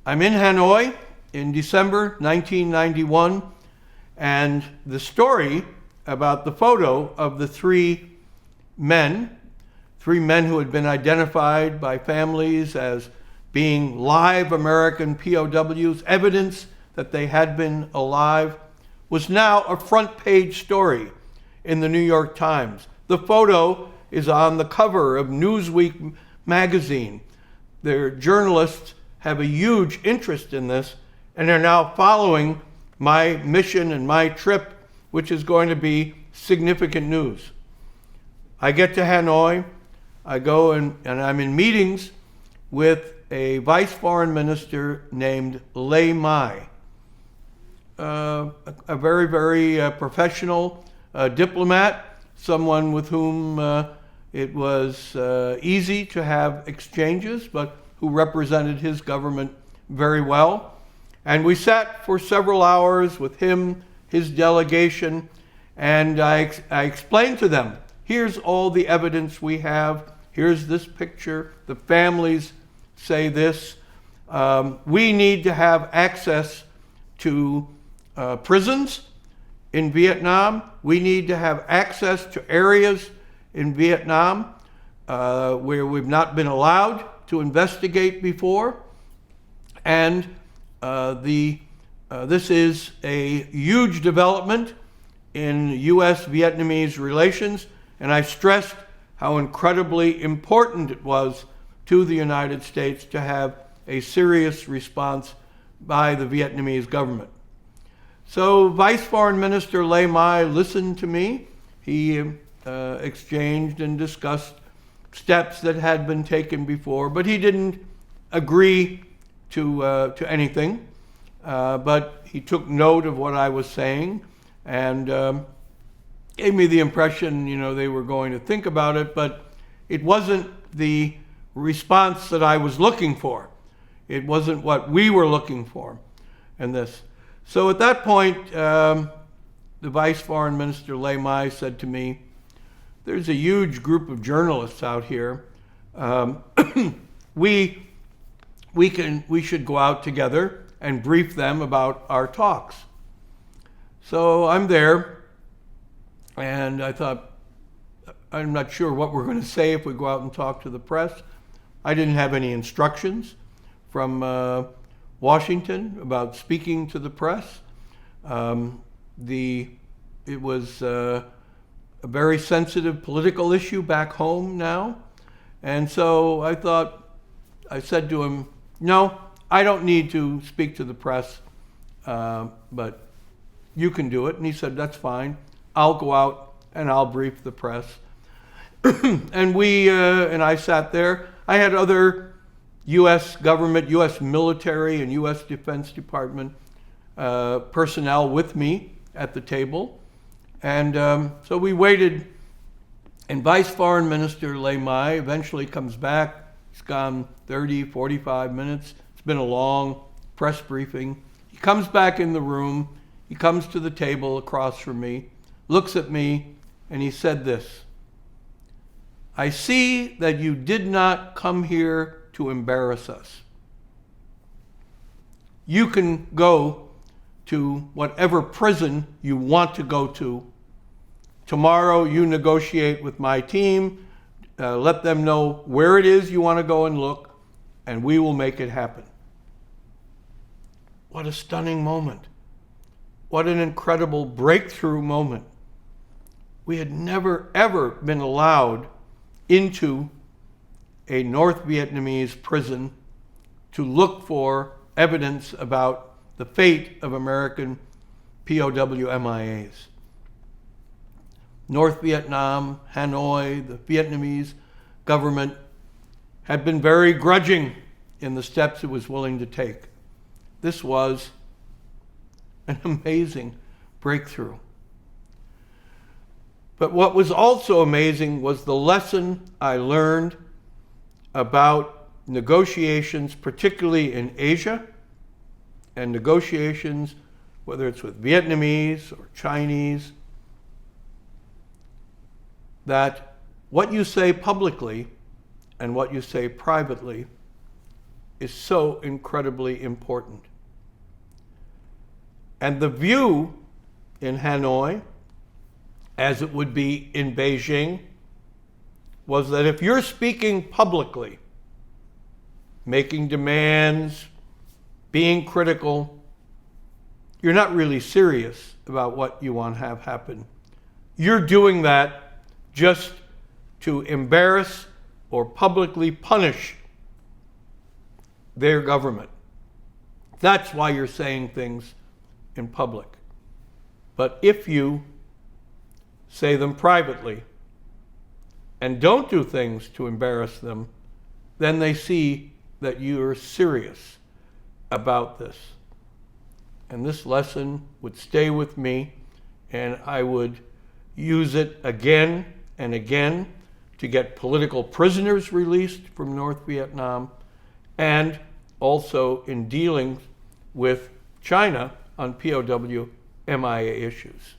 I'm in Hanoi in December 1991, and the story about the photo of the three men who had been identified by families as being live American POWs, evidence that they had been alive, was now a front page story in the New York Times. The photo is on the cover of Newsweek magazine. Their journalists have a huge interest in this and are now following my mission and my trip, which is going to be significant news. I get to Hanoi, I go and I'm in meetings with a vice foreign minister named Lê Mai, a very, very professional diplomat, someone with whom it was easy to have exchanges, but who represented his government very well. And we sat for several hours with him, his delegation, and I explained to them, here's all the evidence we have, here's this picture, the families say this. We need to have access to prisons in Vietnam. We need to have access to areas in Vietnam where we've not been allowed to investigate before. And this is a huge development in U.S.-Vietnamese relations, and I stressed how incredibly important it was to the United States to have a serious response by the Vietnamese government. So Vice Foreign Minister Lê Mai listened to me. He exchanged and discussed steps that had been taken before, but he didn't agree to anything. But he took note of what I was saying and gave me the impression, they were going to think about it, but it wasn't the response that I was looking for. It wasn't what we were looking for in this. So at that point, the Vice Foreign Minister Lê Mai said to me, there's a huge group of journalists out here. We should go out together and brief them about our talks. So I'm there, and I thought, I'm not sure what we're going to say if we go out and talk to the press. I didn't have any instructions from Washington about speaking to the press. It was a very sensitive political issue back home now. And so I said to him, no, I don't need to speak to the press, but you can do it. And he said, that's fine. I'll go out and I'll brief the press. And I sat there. I had other U.S. government, U.S. military, and U.S. Defense Department personnel with me at the table. And so we waited, and Vice Foreign Minister Lê Mai eventually comes back. He's gone 30, 45 minutes. It's been a long press briefing. He comes back in the room. He comes to the table across from me, looks at me, and he said this: I see that you did not come here to embarrass us. You can go to whatever prison you want to go to. Tomorrow you negotiate with my team, let them know where it is you want to go and look, and we will make it happen. What a stunning moment. What an incredible breakthrough moment. We had never, ever been allowed into a North Vietnamese prison to look for evidence about the fate of American POW MIAs. North Vietnam, Hanoi, the Vietnamese government had been very grudging in the steps it was willing to take. This was an amazing breakthrough. But what was also amazing was the lesson I learned about negotiations, particularly in Asia, and negotiations, whether it's with Vietnamese or Chinese, that what you say publicly and what you say privately is so incredibly important. And the view in Hanoi, as it would be in Beijing, was that if you're speaking publicly, making demands, being critical, you're not really serious about what you want to have happen. You're doing that just to embarrass or publicly punish their government. That's why you're saying things in public. But if you say them privately and don't do things to embarrass them, then they see that you're serious about this. And this lesson would stay with me, and I would use it again and again to get political prisoners released from North Vietnam, and also in dealing with China on POW MIA issues.